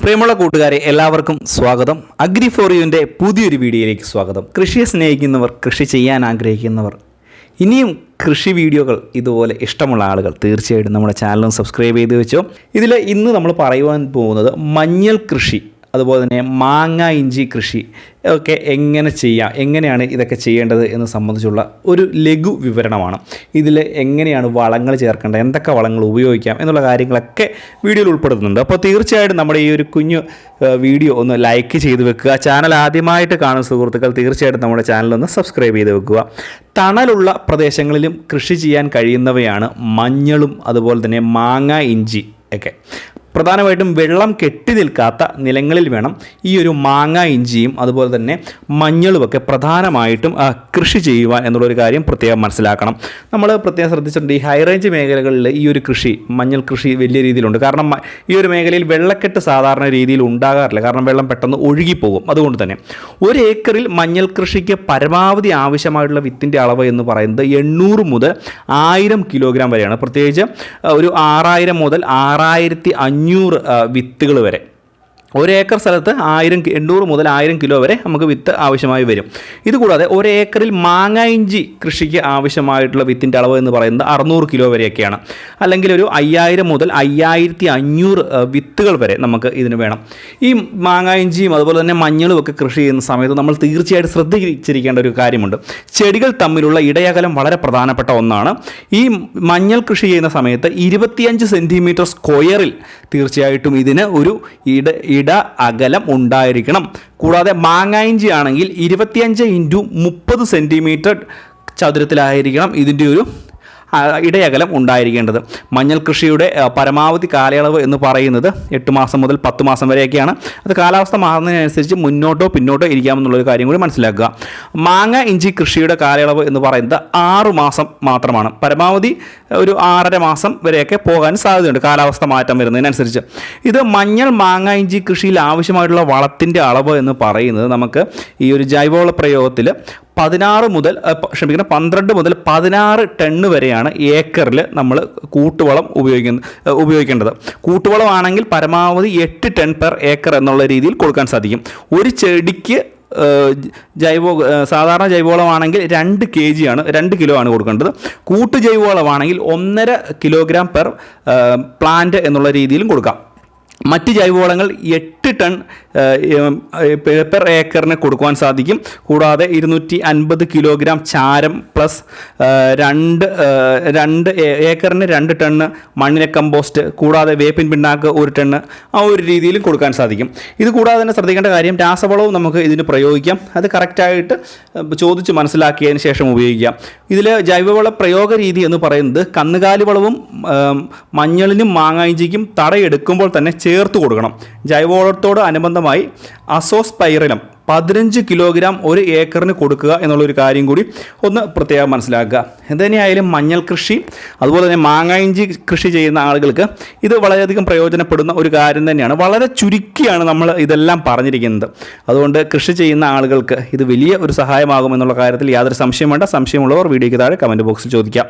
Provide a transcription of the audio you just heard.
പ്രിയമുള്ള കൂട്ടുകാരെ എല്ലാവർക്കും സ്വാഗതം. അഗ്രി ഫോർ യുവിൻ്റെ പുതിയൊരു വീഡിയോയിലേക്ക് സ്വാഗതം. കൃഷിയെ സ്നേഹിക്കുന്നവർ, കൃഷി ചെയ്യാൻ ആഗ്രഹിക്കുന്നവർ, ഇനിയും കൃഷി വീഡിയോകൾ ഇതുപോലെ ഇഷ്ടമുള്ള ആളുകൾ തീർച്ചയായിട്ടും നമ്മുടെ ചാനലും സബ്സ്ക്രൈബ് ചെയ്ത് വെച്ചോ. ഇതിൽ ഇന്ന് നമ്മൾ പറയുവാൻ പോകുന്നത് മഞ്ഞൾ കൃഷി, അതുപോലെ തന്നെ മാങ്ങ ഇഞ്ചി കൃഷി ഒക്കെ എങ്ങനെ ചെയ്യാം, എങ്ങനെയാണ് ഇതൊക്കെ ചെയ്യേണ്ടത് എന്ന് സംബന്ധിച്ചുള്ള ഒരു ലഘു വിവരണമാണ്. ഇതിൽ എങ്ങനെയാണ് വളങ്ങൾ ചേർക്കേണ്ടത്, എന്തൊക്കെ വളങ്ങൾ ഉപയോഗിക്കാം എന്നുള്ള കാര്യങ്ങളൊക്കെ വീഡിയോയിൽ ഉൾപ്പെടുത്തുന്നുണ്ട്. അപ്പോൾ തീർച്ചയായിട്ടും നമ്മുടെ ഈ ഒരു കുഞ്ഞു വീഡിയോ ഒന്ന് ലൈക്ക് ചെയ്ത് വെക്കുക. ചാനൽ ആദ്യമായിട്ട് കാണുന്ന സുഹൃത്തുക്കൾ തീർച്ചയായിട്ടും നമ്മുടെ ചാനലൊന്ന് സബ്സ്ക്രൈബ് ചെയ്ത് വെക്കുക. തണലുള്ള പ്രദേശങ്ങളിലും കൃഷി ചെയ്യാൻ കഴിയുന്നവയാണ് മഞ്ഞളും അതുപോലെ തന്നെ മാങ്ങ ഇഞ്ചി ഒക്കെ. പ്രധാനമായിട്ടും വെള്ളം കെട്ടി നിൽക്കാത്ത നിലങ്ങളിൽ വേണം ഈ ഒരു മാങ്ങ ഇഞ്ചിയും അതുപോലെ തന്നെ മഞ്ഞളുമൊക്കെ പ്രധാനമായിട്ടും കൃഷി ചെയ്യുവാൻ എന്നുള്ളൊരു കാര്യം പ്രത്യേകം മനസ്സിലാക്കണം. നമ്മൾ പ്രത്യേകം ശ്രദ്ധിച്ചിട്ടുണ്ട്, ഈ ഹൈ റേഞ്ച് മേഖലകളിൽ ഈ ഒരു കൃഷി, മഞ്ഞൾ കൃഷി വലിയ രീതിയിലുണ്ട്. കാരണം ഈ ഒരു മേഖലയിൽ വെള്ളക്കെട്ട് സാധാരണ രീതിയിൽ ഉണ്ടാകാറില്ല, കാരണം വെള്ളം പെട്ടെന്ന് ഒഴുകിപ്പോകും. അതുകൊണ്ട് തന്നെ ഒരു ഏക്കറിൽ മഞ്ഞൾ കൃഷിക്ക് പരമാവധി ആവശ്യമായിട്ടുള്ള വിത്തിൻ്റെ അളവ് എന്ന് പറയുന്നത് 800 മുതൽ 1000 കിലോഗ്രാം വരെയാണ്. പ്രത്യേകിച്ച് ഒരു 6000 മുതൽ 6500 വിത്തുകൾ വരെ. ഒരു ഏക്കർ സ്ഥലത്ത് 800 മുതൽ 1000 കിലോ വരെ നമുക്ക് വിത്ത് ആവശ്യമായി വരും. ഇതുകൂടാതെ ഒരു ഏക്കറിൽ മാങ്ങ ഇഞ്ചി കൃഷിക്ക് ആവശ്യമായിട്ടുള്ള വിത്തിൻ്റെ അളവ് എന്ന് പറയുന്നത് 600 കിലോ വരെയൊക്കെയാണ്. അല്ലെങ്കിൽ ഒരു 5000 മുതൽ 5500 വിത്തുകൾ വരെ നമുക്ക് ഇതിന് വേണം. ഈ മാങ്ങ ഇഞ്ചിയും അതുപോലെ തന്നെ മഞ്ഞളും ഒക്കെ കൃഷി ചെയ്യുന്ന സമയത്ത് നമ്മൾ തീർച്ചയായിട്ടും ശ്രദ്ധിച്ചിരിക്കേണ്ട ഒരു കാര്യമുണ്ട്. ചെടികൾ തമ്മിലുള്ള ഇടയകലം വളരെ പ്രധാനപ്പെട്ട ഒന്നാണ്. ഈ മഞ്ഞൾ കൃഷി ചെയ്യുന്ന സമയത്ത് 25 സെൻറ്റിമീറ്റർ സ്ക്വയറിൽ തീർച്ചയായിട്ടും ഇതിന് ഒരു ഇട അകലം ഉണ്ടായിരിക്കണം. കൂടാതെ മാങ്ങ ഇഞ്ചി ആണെങ്കിൽ 25 × 30 സെൻറ്റിമീറ്റർ ചതുരത്തിലായിരിക്കണം ഇതിൻ്റെ ഒരു ഇടയകലം ഉണ്ടായിരിക്കേണ്ടത്. മഞ്ഞൾ കൃഷിയുടെ പരമാവധി കാലയളവ് എന്ന് പറയുന്നത് 8 മാസം മുതൽ 10 മാസം വരെയൊക്കെയാണ്. അത് കാലാവസ്ഥ മാറുന്നതിനനുസരിച്ച് മുന്നോട്ടോ പിന്നോട്ടോ ഇരിക്കാമെന്നുള്ളൊരു കാര്യം കൂടി മനസ്സിലാക്കുക. മാങ്ങ ഇഞ്ചി കൃഷിയുടെ കാലയളവ് എന്ന് പറയുന്നത് 6 മാസം മാത്രമാണ്. പരമാവധി ഒരു 6.5 മാസം വരെയൊക്കെ പോകാൻ സാധ്യതയുണ്ട് കാലാവസ്ഥ മാറ്റം വരുന്നതിനനുസരിച്ച്. ഇത് മഞ്ഞൾ മാങ്ങ ഇഞ്ചി കൃഷിയിൽ ആവശ്യമായിട്ടുള്ള വളത്തിൻ്റെ അളവ് എന്ന് പറയുന്നത് നമുക്ക് ഈ ഒരു ജൈവവള പ്രയോഗത്തിൽ 12 മുതൽ 16 ടണ്ണ് വരെയാണ് ഏക്കറിൽ നമ്മൾ കൂട്ടുവളം ഉപയോഗിക്കേണ്ടത്. കൂട്ടുവളമാണെങ്കിൽ പരമാവധി 8 ടൺ പെർ ഏക്കർ എന്നുള്ള രീതിയിൽ കൊടുക്കാൻ സാധിക്കും. ഒരു ചെടിക്ക് സാധാരണ ജൈവവളമാണെങ്കിൽ 2 കിലോ ആണ് കൊടുക്കേണ്ടത്. കൂട്ടു ജൈവവളമാണെങ്കിൽ 1.5 കിലോഗ്രാം പെർ പ്ലാന്റ് എന്നുള്ള രീതിയിലും കൊടുക്കാം. മറ്റ് ജൈവവളങ്ങൾ 8 ടൺ പെർ ഏക്കറിന് കൊടുക്കുവാൻ സാധിക്കും. കൂടാതെ 250 കിലോഗ്രാം ചാരം പ്ലസ് 2 ഏക്കറിന് 2 ടണ്ണ് മണ്ണിര കമ്പോസ്റ്റ്, കൂടാതെ വേപ്പിൻ പിണ്ണാക്ക് 1 ടണ്ണ്, ആ ഒരു രീതിയിലും കൊടുക്കാൻ സാധിക്കും. ഇത് കൂടാതെ തന്നെ ശ്രദ്ധിക്കേണ്ട കാര്യം, രാസവളവും നമുക്ക് ഇതിന് പ്രയോഗിക്കാം. അത് കറക്റ്റായിട്ട് ചോദിച്ച് മനസ്സിലാക്കിയതിന് ശേഷം ഉപയോഗിക്കാം. ഇതിൽ ജൈവവള പ്രയോഗ രീതി എന്ന് പറയുന്നത് കന്നുകാലി വളവും മഞ്ഞളിനും മാങ്ങായിഞ്ചിക്കും തടയെടുക്കുമ്പോൾ തന്നെ ചേർത്ത് കൊടുക്കണം. ജൈവവളത്തോട് അനുബന്ധമായി അസോസ്പൈറിലം 15 കിലോഗ്രാം ഒരു ഏക്കറിന് കൊടുക്കുക എന്നുള്ളൊരു കാര്യം കൂടി ഒന്ന് പ്രത്യേകം മനസ്സിലാക്കുക. എന്തുതന്നെയായാലും മഞ്ഞൾ കൃഷി അതുപോലെ തന്നെ മാങ്ങ ഇഞ്ചി കൃഷി ചെയ്യുന്ന ആളുകൾക്ക് ഇത് വളരെയധികം പ്രയോജനപ്പെടുന്ന ഒരു കാര്യം തന്നെയാണ്. വളരെ ചുരുക്കിയാണ് നമ്മൾ ഇതെല്ലാം പറഞ്ഞിരിക്കുന്നത്. അതുകൊണ്ട് കൃഷി ചെയ്യുന്ന ആളുകൾക്ക് ഇത് വലിയ ഒരു സഹായമാകുമെന്നുള്ള കാര്യത്തിൽ യാതൊരു സംശയം വേണ്ട. സംശയമുള്ളവർ വീഡിയോയ്ക്ക് താഴെ കമൻറ്റ് ബോക്സിൽ ചോദിക്കാം.